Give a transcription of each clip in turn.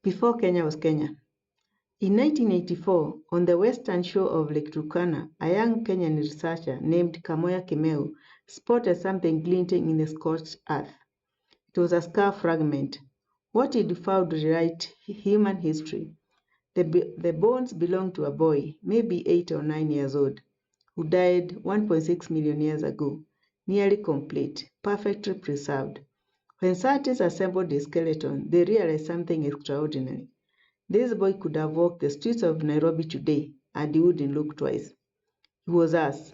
before Kenya was Kenya. In 1984, on the western shore of Lake Turkana, a young Kenyan researcher named Kamoya Kimeu spotted something glinting in the scorched earth. It was a skull fragment. What he found rewrite human history. The bones belonged to a boy, maybe 8 or 9 years old, who died 1.6 million years ago, nearly complete, perfectly preserved. When scientists assembled the skeleton, they realized something extraordinary. This boy could have walked the streets of Nairobi today, and he wouldn't look twice. He was us.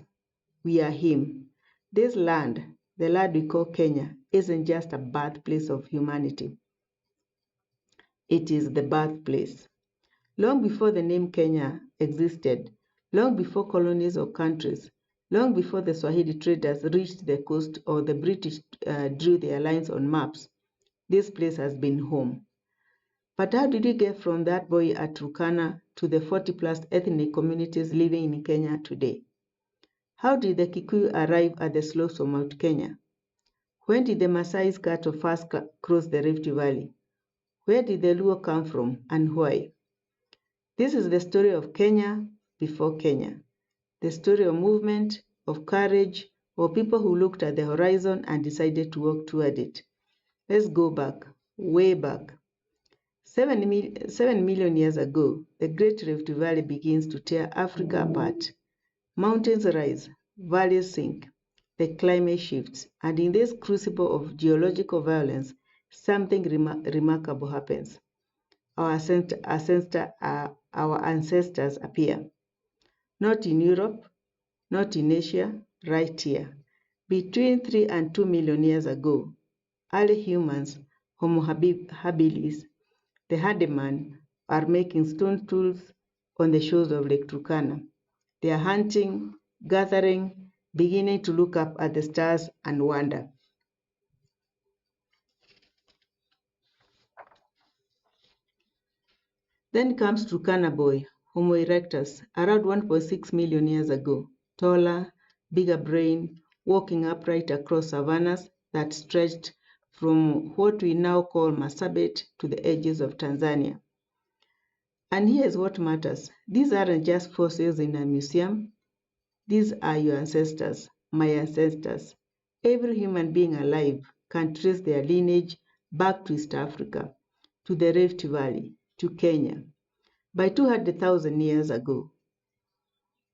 We are him. This land, the land we call Kenya, isn't just a birthplace of humanity. It is the birthplace. Long before the name Kenya existed, long before colonies or countries, long before the Swahili traders reached the coast or the British drew their lines on maps, this place has been home. But how did we get from that boy at Turkana to the 40-plus ethnic communities living in Kenya today? How did the Kikuyu arrive at the slopes of Mount Kenya? When did the Maasai cattle first cross the Rift Valley? Where did the Luhya come from and why? This is the story of Kenya before Kenya, the story of movement, of courage, of people who looked at the horizon and decided to walk toward it. Let's go back, way back. 7 million years ago, the Great Rift Valley begins to tear Africa apart. Mountains rise, valleys sink, the climate shifts, and in this crucible of geological violence, something remarkable happens. Our ancestors appear. Not in Europe, not in Asia, right here. Between 3 and 2 million years ago, early humans, Homo habilis, the herdsmen, are making stone tools on the shores of Lake Turkana. They are hunting, gathering, beginning to look up at the stars and wonder. Then comes Turkana Boy, Homo erectus, around 1.6 million years ago, taller, bigger brain, walking upright across savannas that stretched from what we now call Marsabit to the edges of Tanzania. And here's what matters. These aren't just fossils in a museum. These are your ancestors, my ancestors. Every human being alive can trace their lineage back to East Africa, to the Rift Valley, to Kenya. By 200,000 years ago,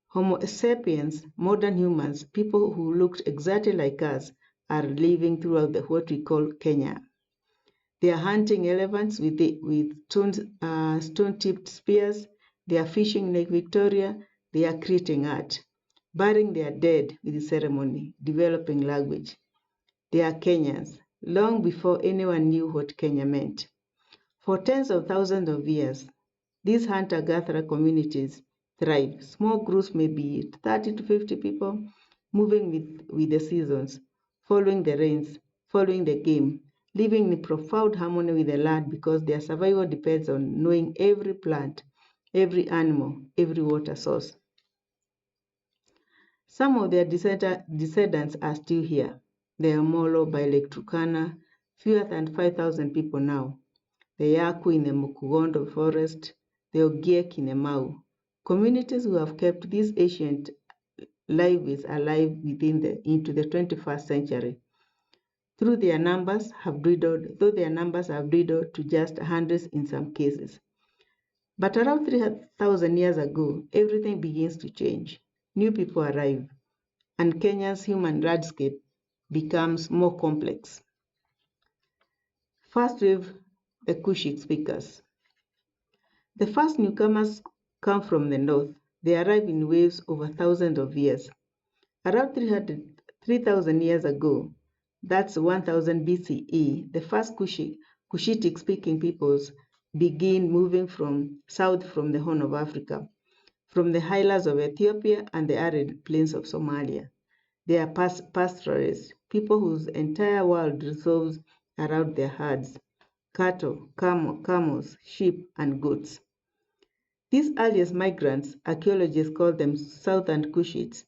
Homo sapiens, modern humans, people who looked exactly like us, are living throughout what we call Kenya. They are hunting elephants with stone-tipped spears. They are fishing Lake Victoria. They are creating art, burying their dead with ceremony, developing language. They are Kenyans, long before anyone knew what Kenya meant. For tens of thousands of years, these hunter-gatherer communities thrive. Small groups, maybe 30 to 50 people, moving with the seasons, following the rains, following the game, living in profound harmony with the land because their survival depends on knowing every plant, every animal, every water source. Some of their descendants are still here. The Omolo by Lake Turkana, fewer than 5,000 people now. The Yaku in the Mukugondo forest, the Ogiek in the Mau. Communities who have kept these ancient lives alive into the 21st century. Though their numbers have dwindled to just hundreds in some cases. But around 3,000 years ago, everything begins to change. New people arrive, and Kenya's human landscape becomes more complex. First wave, the Cushitic speakers. The first newcomers come from the north. They arrive in waves over thousands of years. Around 3,000 years ago, that's 1000 BCE, the first Cushitic-speaking peoples begin moving south from the Horn of Africa, from the highlands of Ethiopia and the arid plains of Somalia. They are pastoralists, people whose entire world revolves around their herds, cattle, camels, sheep, and goats. These earliest migrants, archaeologists call them Southern Cushites,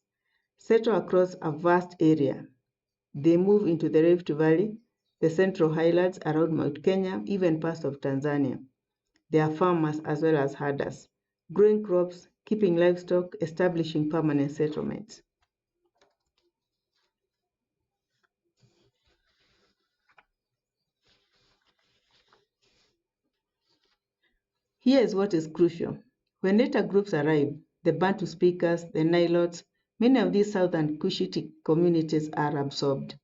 settle across a vast area. They move into the Rift Valley, the Central Highlands around Mount Kenya, even parts of Tanzania. They are farmers as well as herders, growing crops, keeping livestock, establishing permanent settlements. Here is what is crucial. When later groups arrive, the Bantu speakers, the Nilots, many of these southern Cushitic communities are absorbed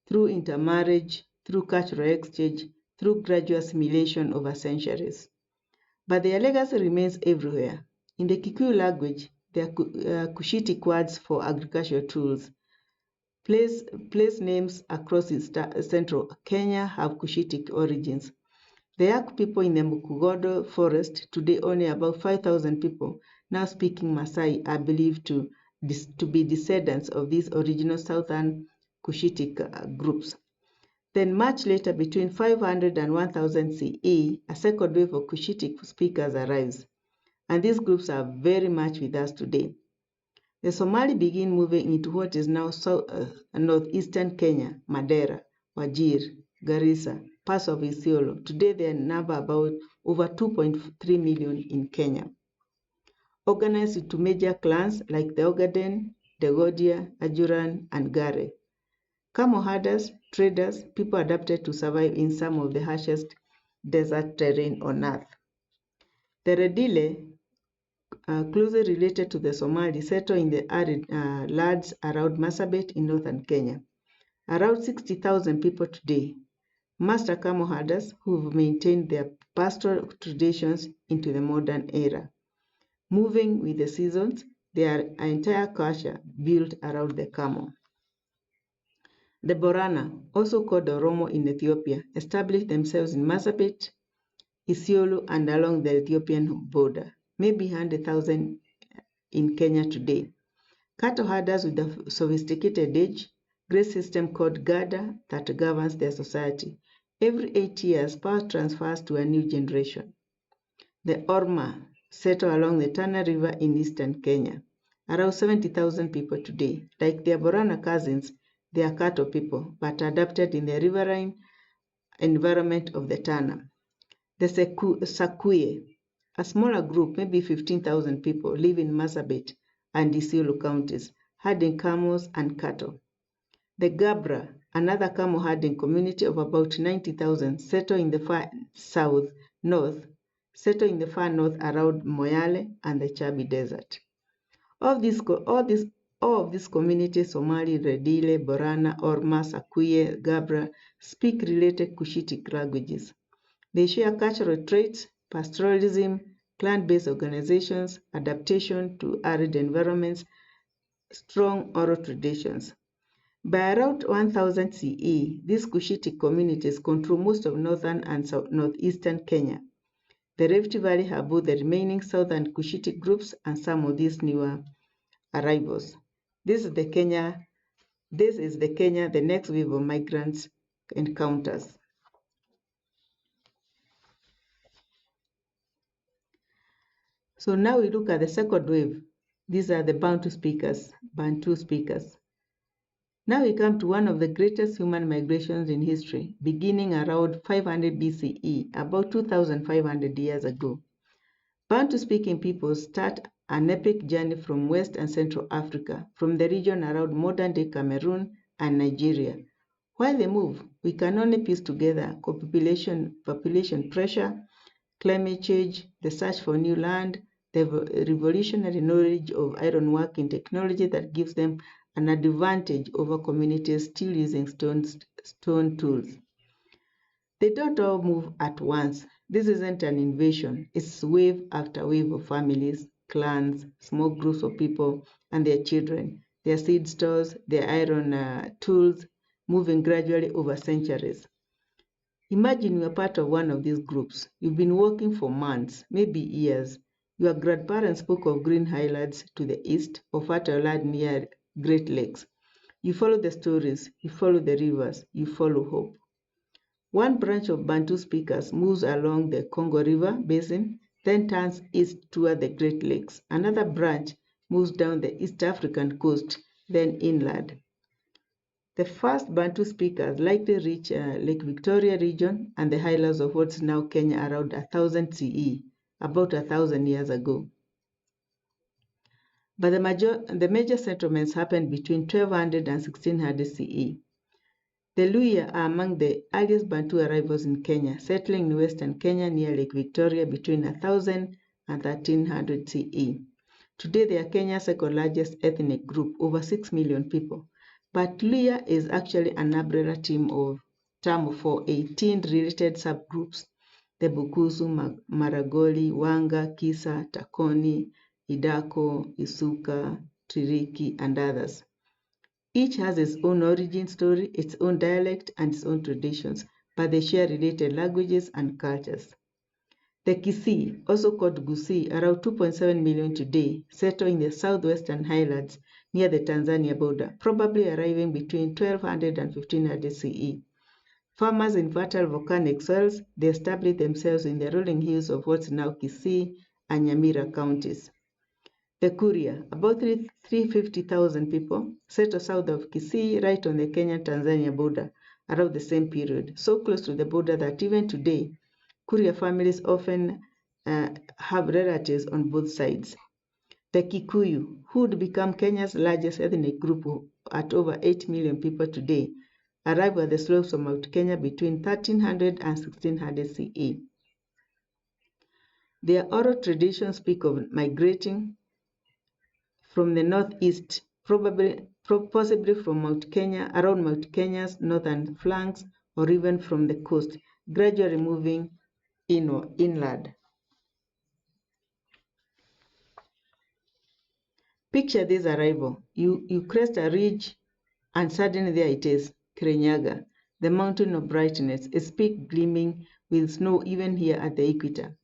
through intermarriage, through cultural exchange, through gradual assimilation over centuries. But their legacy remains everywhere. In the Kikuyu language, there are Cushitic words for agricultural tools. Place names across central Kenya have Cushitic origins. The Yak people in the Mukugodo forest, today only about 5,000 people, now speaking Maasai, are believed to be descendants of these original southern Cushitic groups. Then much later, between 500 and 1000 CE, a second wave of Cushitic speakers arrives, and these groups are very much with us today. The Somali begin moving into what is now northeastern Kenya, Mandera, Wajir, Garissa, parts of Isiolo. Today they number about over 2.3 million in Kenya. Organized into major clans like the Ogaden, the Godia, Ajuran, and Gare. Camel herders, traders, people adapted to survive in some of the harshest desert terrain on earth. The Rendille, closely related to the Somali, settle in the arid lands around Marsabit in northern Kenya. Around 60,000 people today, master camel herders who've maintained their pastoral traditions into the modern era. Moving with the seasons, their entire culture built around the camel. The Borana, also called Orma in Ethiopia, established themselves in Marsabit, Isiolo, and along the Ethiopian border, maybe 100,000 in Kenya today. Cattle herders with a sophisticated age, great system called Gabra that governs their society. Every 8 years, power transfers to a new generation. The Orma settle along the Tana River in eastern Kenya. Around 70,000 people today. Like their Borana cousins, they are cattle people, but adapted in the riverine environment of the Tana. The Sakuye, a smaller group, maybe 15,000 people, live in Marsabit and Isiolo counties, herding camels and cattle. The Gabra, another camel herding community of about 90,000, settle in the far north around Moyale and the Chabi Desert. All of these communities, Somali, Rendille, Borana, Orma, Sakuye, Gabra, speak related Cushitic languages. They share cultural traits, pastoralism, clan-based organizations, adaptation to arid environments, strong oral traditions. By around 1000 CE, these Cushitic communities control most of northern and northeastern Kenya. The Rift Valley have both the remaining southern Cushitic groups and some of these newer arrivals. This is the Kenya, the next wave of migrants encounters. So now we look at the second wave. These are the Bantu speakers. Now we come to one of the greatest human migrations in history, beginning around 500 BCE, about 2,500 years ago. Bantu-speaking peoples start an epic journey from West and Central Africa, from the region around modern-day Cameroon and Nigeria. While they move, we can only piece together population pressure, climate change, the search for new land, the revolutionary knowledge of ironworking technology that gives them an advantage over communities still using stone tools. They don't all move at once. This isn't an invasion. It's wave after wave of families, clans, small groups of people, and their children, their seed stores, their iron tools, moving gradually over centuries. Imagine you are part of one of these groups. You've been working for months, maybe years. Your grandparents spoke of green highlands to the east, of fertile land near Great Lakes. You follow the stories, you follow the rivers, you follow hope. One branch of Bantu speakers moves along the Congo River basin, then turns east toward the Great Lakes. Another branch moves down the East African coast, then inland. The first Bantu speakers likely reached Lake Victoria region and the highlands of what's now Kenya around 1000 CE, about 1000 years ago. But the major settlements happened between 1200 and 1600 CE. The Luhya are among the earliest Bantu arrivals in Kenya, settling in western Kenya near Lake Victoria between 1000 and 1300 CE. Today, they are Kenya's second largest ethnic group, over 6 million people. But Luhya is actually an umbrella term for 18 related subgroups: the Bukusu, Maragoli, Wanga, Kisa, Takoni, Idako, Isuka, Tiriki, and others. Each has its own origin story, its own dialect, and its own traditions, but they share related languages and cultures. The Kisii, also called Gusii, around 2.7 million today, settle in the southwestern highlands near the Tanzania border, probably arriving between 1200 and 1500 CE. Farmers in fertile volcanic soils, they established themselves in the rolling hills of what's now Kisii and Nyamira counties. The Kuria, about 350,000 people, settled south of Kisii, right on the Kenya-Tanzania border, around the same period, so close to the border that even today, Kuria families often have relatives on both sides. The Kikuyu, who would become Kenya's largest ethnic group at over 8 million people today, arrived at the slopes of Mount Kenya between 1300 and 1600 CE. Their oral traditions speak of migrating from the northeast, possibly from Mount Kenya, around Mount Kenya's northern flanks, or even from the coast, gradually moving inland. Picture this arrival. You crest a ridge, and suddenly there it is, Kirinyaga, the mountain of brightness, its peak gleaming with snow even here at the equator.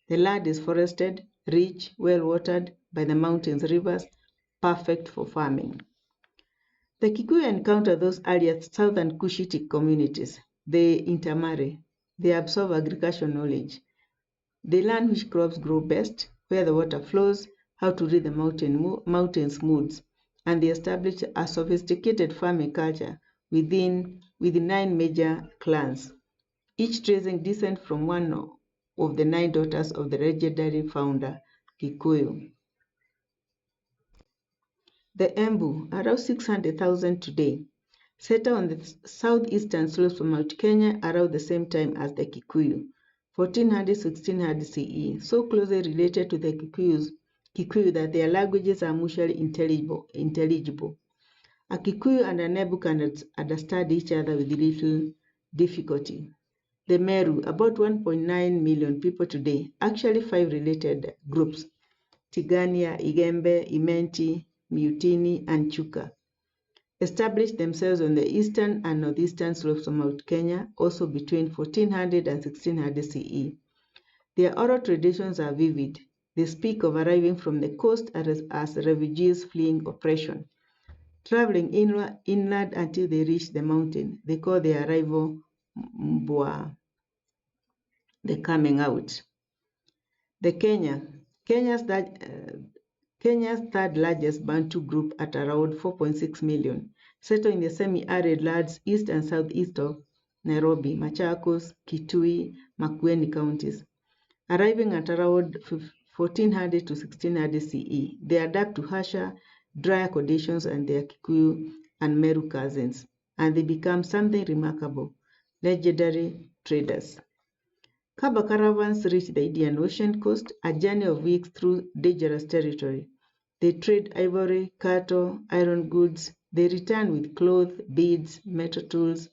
The land is forested, rich, well-watered by the mountains, rivers, perfect for farming. The Kikuyu encounter those earlier southern Cushitic communities. They intermarry. They absorb agricultural knowledge. They learn which crops grow best, where the water flows, how to read the mountain's moods, and they establish a sophisticated farming culture within 9 major clans, each tracing descent from one of the 9 daughters of the legendary founder, Kikuyu. The Embu, around 600,000 today, settled on the southeastern slopes of Mount Kenya around the same time as the Kikuyu, 1400-1600 CE, so closely related to the Kikuyu that their languages are mutually intelligible. A Kikuyu and an Embu can understand each other with little difficulty. The Meru, about 1.9 million people today, actually 5 related groups: Tigania, Igembe, Imenti, Mutini, and Chuka, established themselves on the eastern and northeastern slopes of Mount Kenya, also between 1400 and 1600 CE. Their oral traditions are vivid. They speak of arriving from the coast as refugees fleeing oppression, traveling inland until they reach the mountain. They call their arrival Mbwa, the coming out. The Kenya's third largest Bantu group at around 4.6 million, settled in the semi-arid lands east and southeast of Nairobi, Machakos, Kitui, Makueni counties. Arriving at around 1400 to 1600 CE, they adapt to harsher, drier conditions and their Kikuyu and Meru cousins, and they become something remarkable: legendary traders. Kamba caravans reach the Indian Ocean coast, a journey of weeks through dangerous territory. They trade ivory, cattle, iron goods. They return with clothes, beads, metal tools.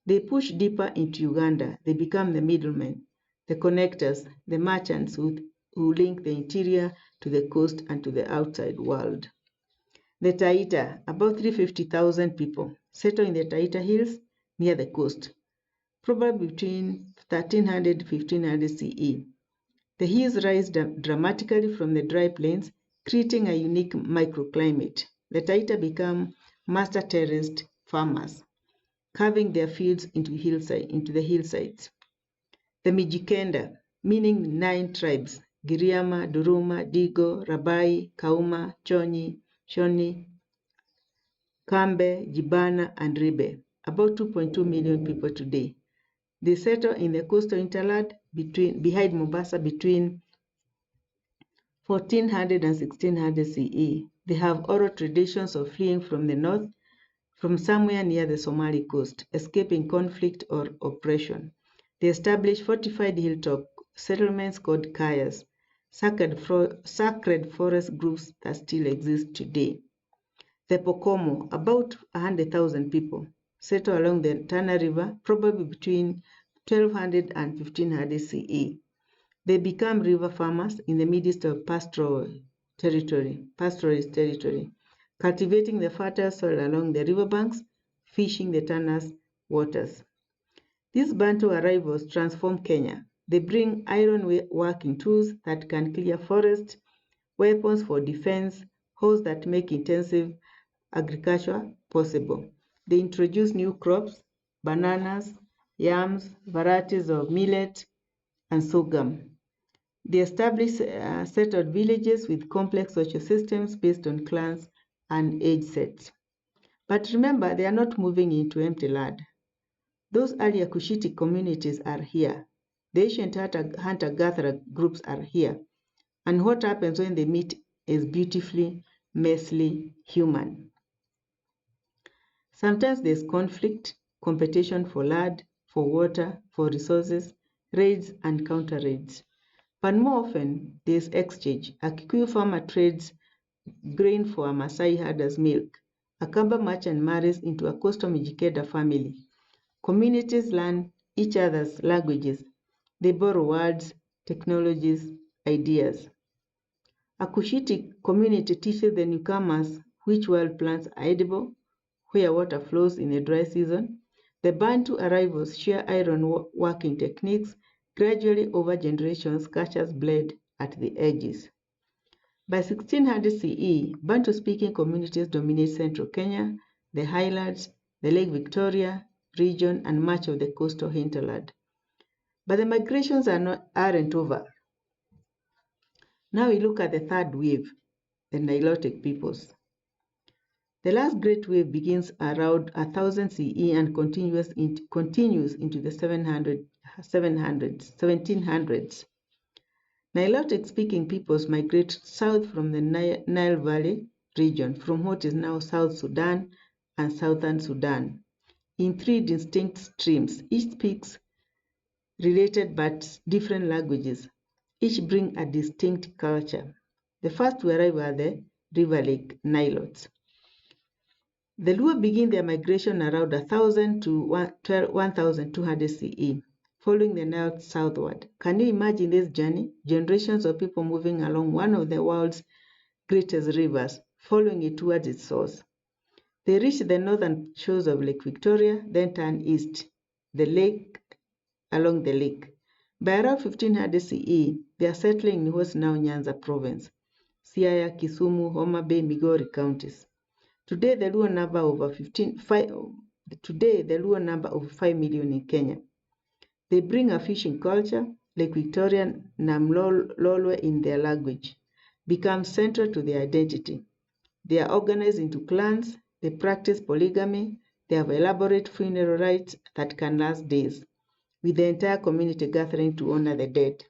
They push deeper into Uganda. They become the middlemen, the connectors, the merchants who link the interior to the coast and to the outside world. The Taita, about 350,000 people, settle in the Taita Hills near the coast, probably between 1300 to 1500 CE. The hills rise dramatically from the dry plains, creating a unique microclimate. The Taita become master terraced farmers, carving their fields into the hillsides. The Mijikenda, meaning 9 tribes: Giriama, Duruma, Digo, Rabai, Kauma, Choni, Shoni, Kamba, Jibana, and Ribe, about 2.2 million people today. They settle in the coastal hinterland behind Mombasa between 1400 and 1600 CE. They have oral traditions of fleeing from the north, from somewhere near the Somali coast, escaping conflict or oppression. They established fortified hilltop settlements called kayas, sacred forest groups that still exist today. The Pokomo, about 100,000 people, settle along the Tana River, probably between 1200 and 1500 CE. They become river farmers in the midst of pastoralist territory, cultivating the fertile soil along the riverbanks, fishing the Tana's waters. These Bantu arrivals transform Kenya. They bring iron working tools that can clear forests, weapons for defense, hoes that make intensive agriculture possible. They introduce new crops, bananas, yams, varieties of millet, and sorghum. They establish settled villages with complex social systems based on clans and age sets. But remember, they are not moving into empty land. Those earlier Cushitic communities are here. The ancient hunter-gatherer groups are here. And what happens when they meet is beautifully, messily human. Sometimes there's conflict, competition for land, for water, for resources, raids and counter-raids. But more often, there's exchange. A Kikuyu farmer trades grain for a Maasai herder's milk. A Kamba merchant marries into a coastal Mijikenda family. Communities learn each other's languages. They borrow words, technologies, ideas. A Cushitic community teaches the newcomers which wild plants are edible, where water flows in a dry season. The Bantu arrivals share iron working techniques. Gradually over generations, cultures bled at the edges. By 1600 CE, Bantu-speaking communities dominate central Kenya, the highlands, the Lake Victoria region, and much of the coastal hinterland. But the migrations aren't over. Now we look at the third wave, the Nilotic peoples. The last great wave begins around 1000 CE and continues into the 1700s. Nilotic-speaking peoples migrate south from the Nile Valley region, from what is now South Sudan and Southern Sudan, in three distinct streams. Each speaks related but different languages. Each bring a distinct culture. The first to arrive are the River Lake Nilotes. The Luhya begin their migration around 1000 to 1200 CE, following the Nile southward. Can you imagine this journey? Generations of people moving along one of the world's greatest rivers, following it towards its source. They reach the northern shores of Lake Victoria, then turn east, along the lake. By around 1500 CE, they are settling in what's now Nyanza province, Siaya, Kisumu, Orma Bay, Migori counties. Today, the Luhya number of 5 million in Kenya. They bring a fishing culture, Lake Victoria, Namlolwe in their language, becomes central to their identity. They are organized into clans, they practice polygamy, they have elaborate funeral rites that can last days, with the entire community gathering to honor the dead.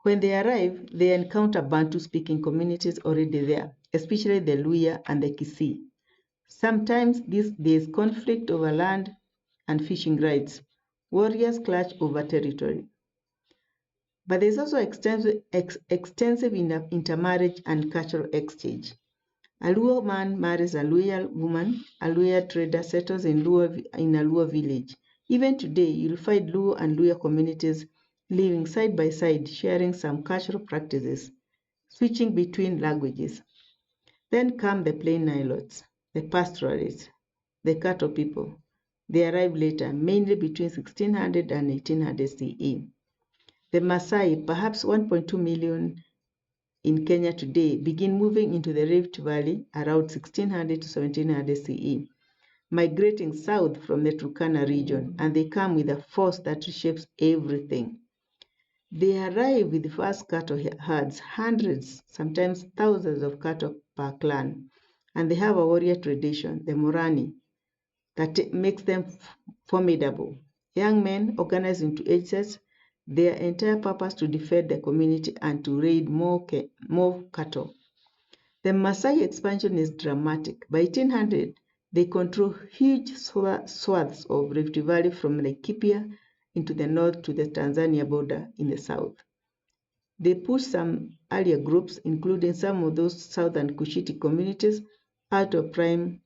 When they arrive, they encounter Bantu-speaking communities already there, especially the Luhya and the Kisii. Sometimes there is conflict over land and fishing rights. Warriors clash over territory. But there is also extensive intermarriage and cultural exchange. A Luhya man marries a Luhya woman, a Luhya trader settles in a Luhya village. Even today, you'll find Luhya and Luhya communities living side by side, sharing some cultural practices, switching between languages. Then come the plain Nilotes, the pastoralists, the cattle people. They arrive later, mainly between 1600 and 1800 CE. The Maasai, perhaps 1.2 million in Kenya today, begin moving into the Rift Valley around 1600 to 1700 CE, migrating south from the Turkana region, and they come with a force that reshapes everything. They arrive with vast cattle herds, hundreds, sometimes thousands of cattle per clan, and they have a warrior tradition, the Morani, that makes them formidable. Young men organized into age sets, their entire purpose to defend the community and to raid more cattle. The Maasai expansion is dramatic. By 1800, they control huge swaths of Rift Valley from Laikipia into the north to the Tanzania border in the south. They pushed some earlier groups, including some of those southern Cushitic communities, out of the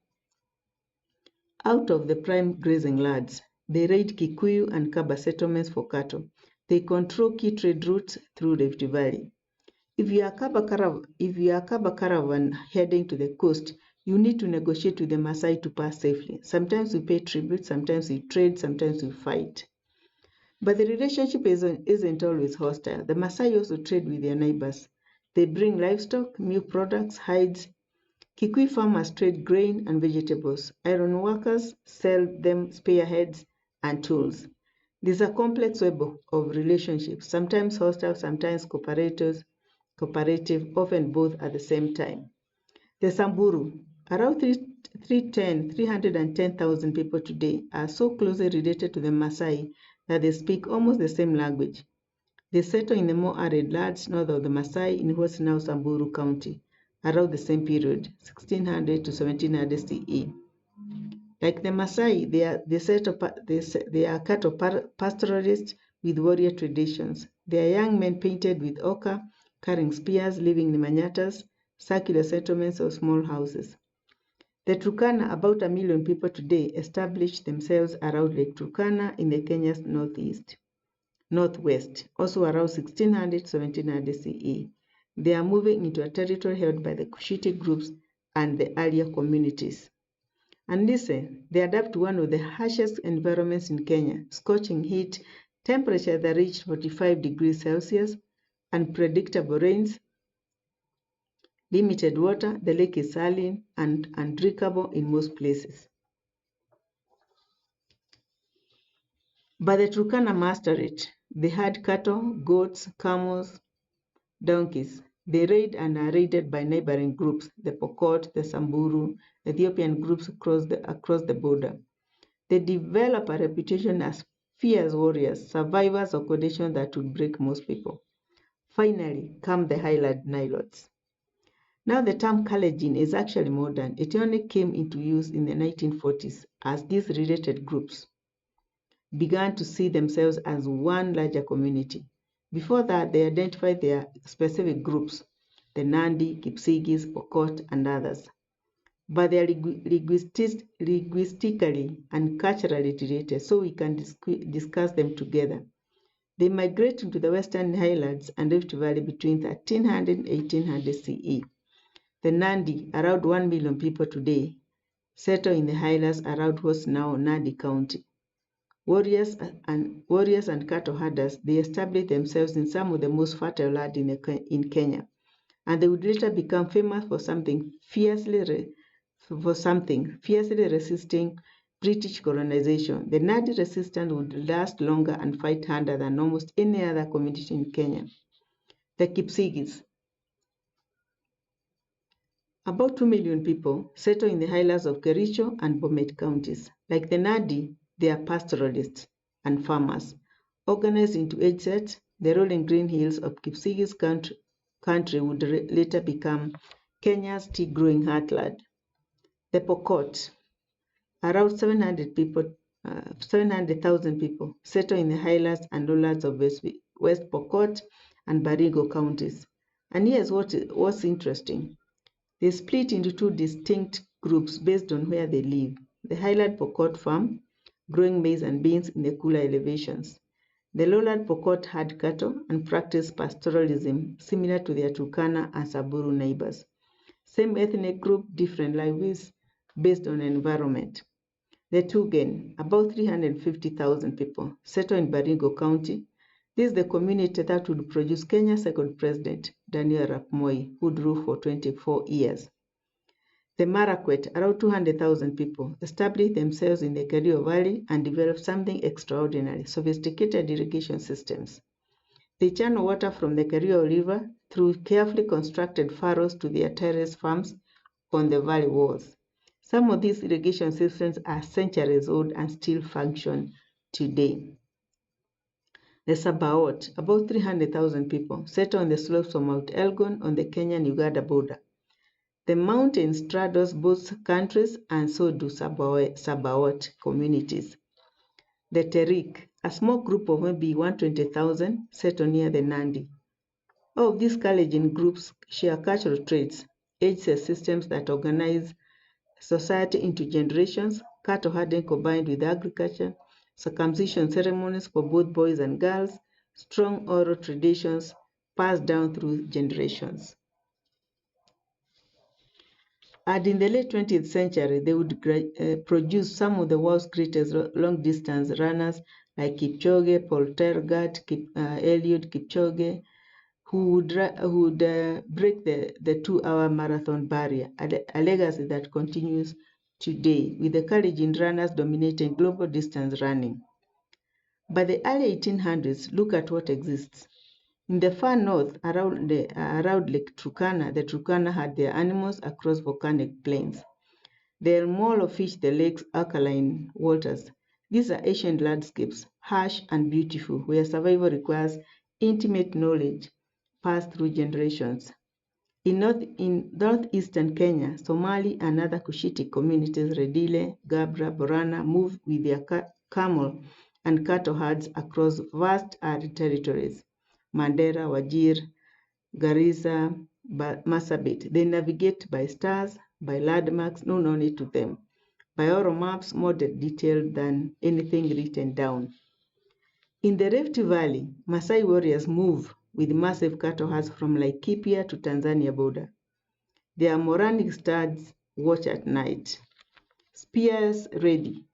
prime grazing lands. They raid Kikuyu and Kamba settlements for cattle. They control key trade routes through Rift Valley. If you are a Kamba caravan heading to the coast, you need to negotiate with the Maasai to pass safely. Sometimes you pay tribute, sometimes you trade, sometimes you fight. But the relationship isn't always hostile. The Maasai also trade with their neighbors. They bring livestock, milk products, hides. Kikuyu farmers trade grain and vegetables. Iron workers sell them spearheads and tools. There's a complex web of relationships, sometimes hostile, sometimes cooperative, often both at the same time. The Samburu, around 310,000 people today, are so closely related to the Maasai that they speak almost the same language. They settled in the more arid lands north of the Maasai in what's now Samburu County, around the same period, 1600 to 1700 CE. Like the Maasai, they are cattle pastoralists with warrior traditions. They are young men painted with ochre, carrying spears, living in manyatas, circular settlements or small houses. The Turkana, about 1 million people today, established themselves around Lake Turkana in the Kenya's northwest, also around 1600 to 1700 CE. They are moving into a territory held by the Cushitic groups and the earlier communities. And listen, they adapt to one of the harshest environments in Kenya, scorching heat, temperature that reach 45 degrees Celsius, unpredictable rains, limited water, the lake is saline and undrinkable in most places. But the Turkana master it. They had cattle, goats, camels, donkeys. They raid and are raided by neighboring groups, the Pokot, the Samburu, Ethiopian groups across the border. They develop a reputation as fierce warriors, survivors of conditions that would break most people. Finally come the highland Nilots. Now the term Kalenjin is actually modern. It only came into use in the 1940s as these related groups began to see themselves as one larger community. Before that, they identified their specific groups, the Nandi, Kipsigis, Pokot, and others. But they are linguistically and culturally related, so we can discuss them together. They migrate into the Western Highlands and Rift Valley between 1300 and 1800 CE. The Nandi, around 1 million people today, settle in the highlands around what's now Nandi County. Warriors and cattle herders, they established themselves in some of the most fertile land in Kenya, and they would later become famous for something fiercely resisting British colonization. The Nandi resistance would last longer and fight harder than almost any other community in Kenya. The Kipsigis, about 2 million people, settle in the highlands of Kericho and Bomet counties. Like the Nandi, they are pastoralists and farmers. Organized into age sets, the rolling green hills of Kipsigis country would later become Kenya's tea-growing heartland. The Pokot, around 700,000 people, settle in the highlands and lowlands of West Pokot and Baringo counties. And here's what's interesting. They split into two distinct groups based on where they live. The highland Pokot farm, growing maize and beans in the cooler elevations. The lowland Pokot had cattle and practiced pastoralism similar to their Turkana and Samburu neighbors. Same ethnic group, different lives based on environment. The Tugen, about 350,000 people, settle in Baringo County. This is the community that would produce Kenya's second president, Daniel Arap Moi, who ruled for 24 years. The Marakwet, around 200,000 people, established themselves in the Kerio Valley and developed something extraordinary, sophisticated irrigation systems. They channel water from the Kerio River through carefully constructed furrows to their terrace farms on the valley walls. Some of these irrigation systems are centuries old and still function today. The Sabaot, about 300,000 people, settle on the slopes of Mount Elgon on the Kenyan-Uganda border. The mountain straddles both countries, and so do Sabaot communities. The Terik, a small group of maybe 120,000, settle near the Nandi. All of these Kalenjin groups share cultural traits, age-set systems that organize society into generations, cattle herding combined with agriculture, circumcision ceremonies for both boys and girls, strong oral traditions passed down through generations. And in the late 20th century, they would produce some of the world's greatest long-distance runners like Kipchoge, Paul Tergat, Eliud Kipchoge, who would break the 2-hour marathon barrier, a legacy that continues today, with the Kalenjin runners dominating global distance running. By the early 1800s, look at what exists. In the far north, around Lake Turkana, the Turkana had their animals across volcanic plains. The mole fish the lake's alkaline waters. These are ancient landscapes, harsh and beautiful, where survival requires intimate knowledge passed through generations. In northeastern Kenya, Somali and other Cushitic communities, Rendille, Gabra, Borana, move with their camel and cattle herds across vast arid territories. Mandera, Wajir, Garissa, Marsabit. They navigate by stars, by landmarks known only to them, by oral maps more detailed than anything written down. In the Rift Valley, Maasai warriors move with massive cattle herds from Laikipia to Tanzania border. Their moranic studs watch at night, spears ready,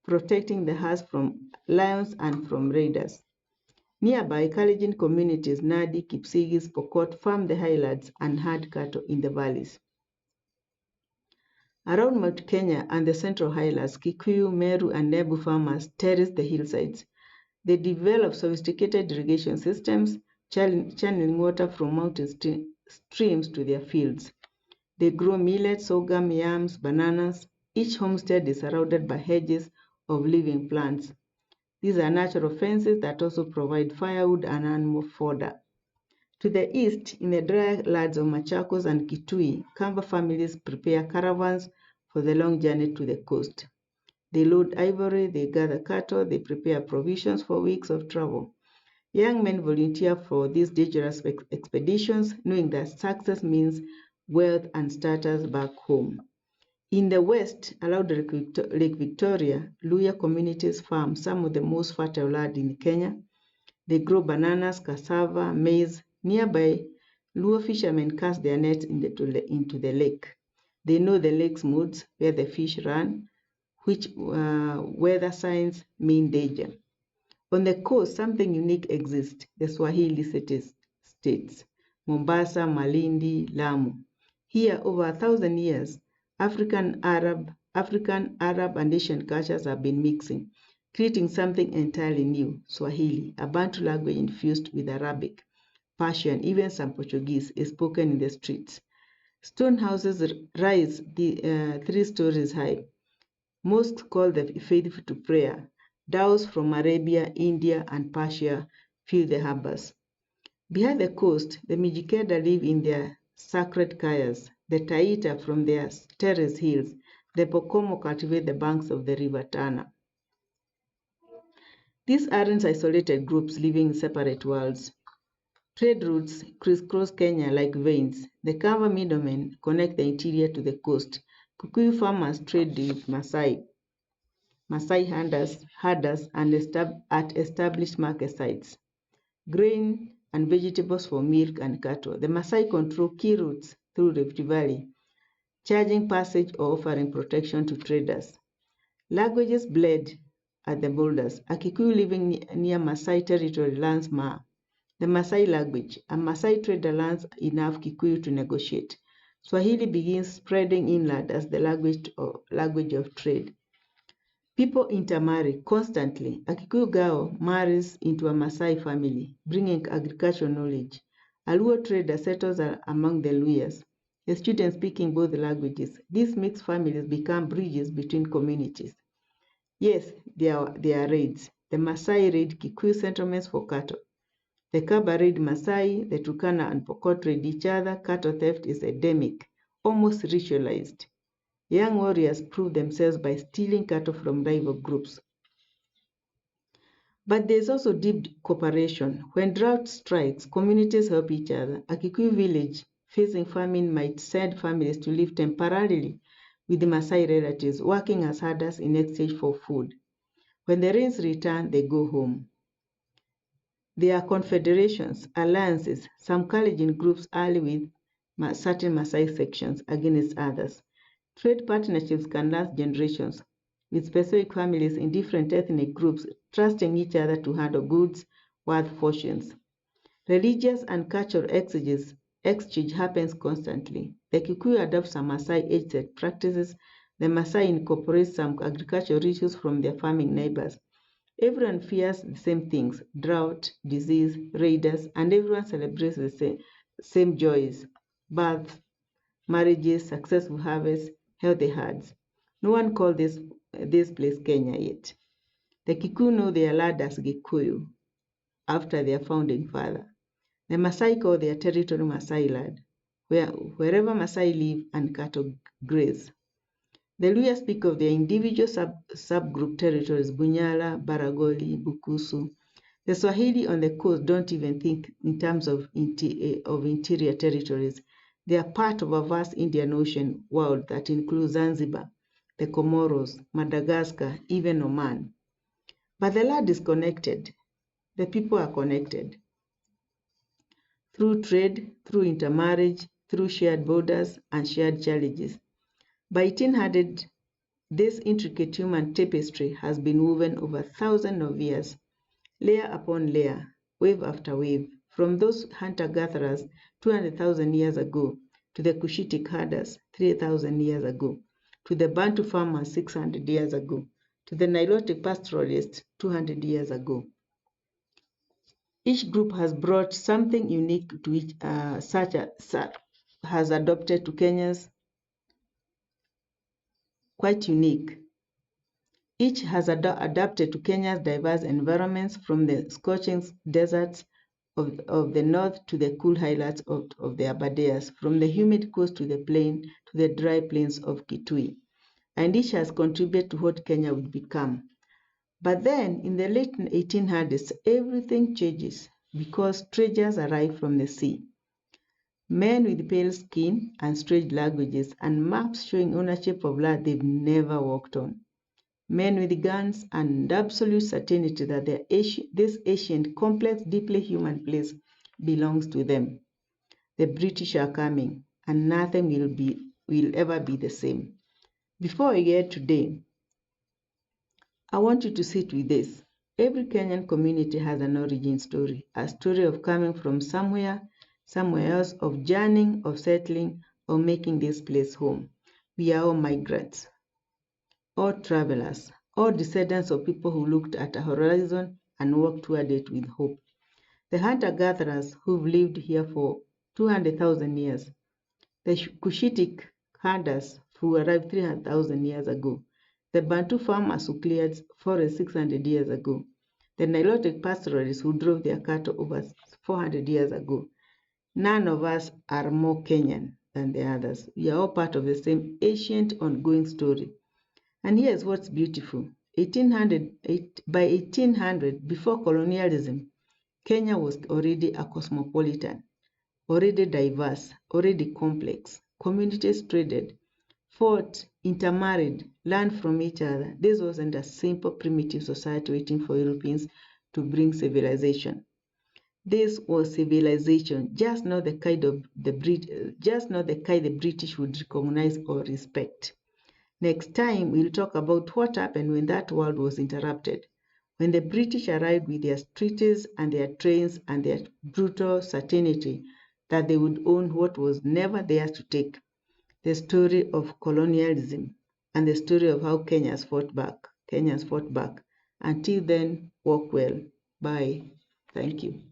protecting the herds from lions and from raiders. Nearby, Kalenjin communities, Nadi, Kisii, Pokot, farm the highlands and herd cattle in the valleys. Around Mount Kenya and the central highlands, Kikuyu, Meru, and Embu farmers terrace the hillsides. They develop sophisticated irrigation systems, channeling water from mountain streams to their fields. They grow millet, sorghum, yams, bananas. Each homestead is surrounded by hedges of living plants. These are natural fences that also provide firewood and animal fodder. To the east, in the dry lands of Machakos and Kitui, Kamba families prepare caravans for the long journey to the coast. They load ivory, they gather cattle, they prepare provisions for weeks of travel. Young men volunteer for these dangerous expeditions, knowing that success means wealth and status back home. In the west, along Lake Victoria, Luhya communities farm some of the most fertile land in Kenya. They grow bananas, cassava, maize. Nearby, Luo fishermen cast their nets into the lake. They know the lake's moods, where the fish run, which weather signs mean danger. On the coast, something unique exists, the Swahili states, Mombasa, Malindi, Lamu. Here, over 1,000 years, African, Arab, and Asian cultures have been mixing, creating something entirely new, Swahili, a Bantu language infused with Arabic, Persian, even some Portuguese, is spoken in the streets. Stone houses rise 3 stories high. Mosques call the faithful to prayer. Dhows from Arabia, India, and Persia fill the harbors. Behind the coast, the Mijikenda live in their sacred kayas. The Taita from their terrace hills. The Pokomo cultivate the banks of the river Tana. These aren't isolated groups living in separate worlds. Trade routes crisscross Kenya like veins. The Kamba middlemen connect the interior to the coast. Kikuyu farmers trade with Maasai herders at established market sites. Grain and vegetables for milk and cattle. The Maasai control key routes through Rift Valley, charging passage or offering protection to traders. Languages bled at the borders. A Kikuyu living near Maasai territory learns Ma, the Maasai language. A Maasai trader learns enough Kikuyu to negotiate. Swahili begins spreading inland as the language of trade. People intermarry constantly. A Kikuyu girl marries into a Maasai family, bringing agricultural knowledge. A Luo trader settles among the Luhyas, a student speaking both languages. These mixed families become bridges between communities. Yes, there are raids. The Maasai raid Kikuyu settlements for cattle. The Kamba raid Maasai, the Turkana and Pokot raid each other. Cattle theft is endemic, almost ritualized. Young warriors prove themselves by stealing cattle from rival groups. But there's also deep cooperation. When drought strikes, communities help each other. A Kikuyu village facing famine might send families to live temporarily with the Maasai relatives, working as herders in exchange for food. When the rains return, they go home. There are confederations, alliances. Some Kalenjin groups ally with certain Maasai sections against others. Trade partnerships can last generations, with specific families in different ethnic groups trusting each other to handle goods worth fortunes. Religious and cultural exchange happens constantly. The Kikuyu adopt some Maasai age-set practices. The Maasai incorporate some agricultural rituals from their farming neighbors. Everyone fears the same things: drought, disease, raiders, and everyone celebrates the same joys: birth, marriages, successful harvests, healthy herds. No one called this place Kenya yet. The Kikuyu know their land as Gikuyu after their founding father. The Maasai call their territory Maasai land, wherever Maasai live and cattle graze. The Luhya speak of their individual subgroup territories: Bunyala, Baragoli, Bukusu. The Swahili on the coast don't even think in terms of interior territories. They are part of a vast Indian Ocean world that includes Zanzibar, the Comoros, Madagascar, even Oman. But the land is connected. The people are connected through trade, through intermarriage, through shared borders and shared challenges. By 1800, this intricate human tapestry has been woven over thousands of years, layer upon layer, wave after wave, from those hunter-gatherers 200,000 years ago to the Cushitic herders 3,000 years ago, to the Bantu farmers 600 years ago, to the Nilotic pastoralists 200 years ago. Each group has brought something unique to each, has adopted to Kenya's quite unique. Each has adapted to Kenya's diverse environments, from the scorching deserts of the north to the cool highlands of the Aberdares, from the humid coast to the plain to the dry plains of Kitui. And each has contributed to what Kenya would become. But then, in the late 1800s, everything changes because treasures arrive from the sea. Men with pale skin and strange languages and maps showing ownership of land they've never walked on. Men with guns and absolute certainty that this ancient, complex, deeply human place belongs to them. The British are coming, and nothing will ever be the same. Before I get today, I want you to sit with this. Every Kenyan community has an origin story, a story of coming from somewhere else, of journeying, of settling, of making this place home. We are all migrants, all travelers, all descendants of people who looked at a horizon and walked toward it with hope. The hunter-gatherers who've lived here for 200,000 years, the Cushitic herders who arrived 300,000 years ago, the Bantu farmers who cleared forests 600 years ago, the Nilotic pastoralists who drove their cattle over 400 years ago. None of us are more Kenyan than the others. We are all part of the same ancient, ongoing story. And here's what's beautiful. By 1800, before colonialism, Kenya was already a cosmopolitan, already diverse, already complex. Communities traded, fought, intermarried, learned from each other. This wasn't a simple primitive society waiting for Europeans to bring civilization. This was civilization, just not the kind the British would recognize or respect. Next time, we'll talk about what happened when that world was interrupted, when the British arrived with their treaties and their trains and their brutal certainty that they would own what was never theirs to take. The story of colonialism and the story of how Kenyans fought back. Kenyans fought back. Until then, walk well. Bye. Thank you.